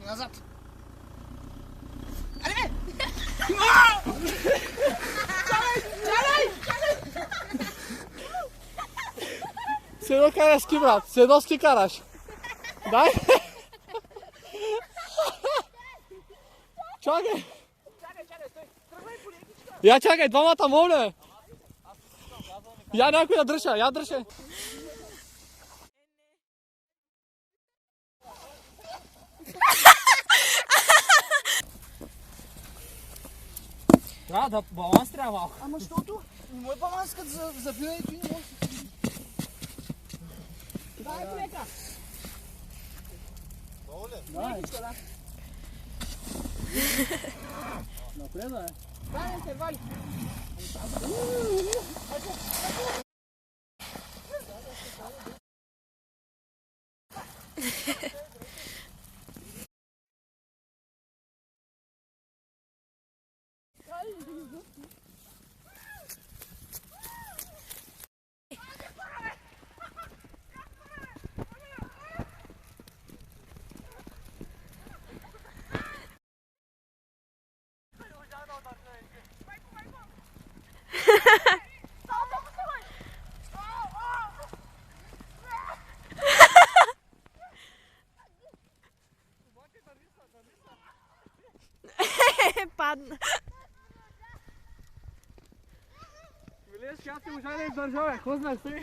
Nazad. Ajde! Se do kareski, brat, se dosti karaš. Daj. Čakaj. Ja čakaj, dvama tam ovdje. Ja nekako da drša, ja drše. Da balans treba malo. Ама щото? Мой баланс като забива и ти не може. Дай, полека! Дай. Напредaj. Дай, се вали. Padna. Veš, ja ti už aj ne zdržal, ko znaš ti?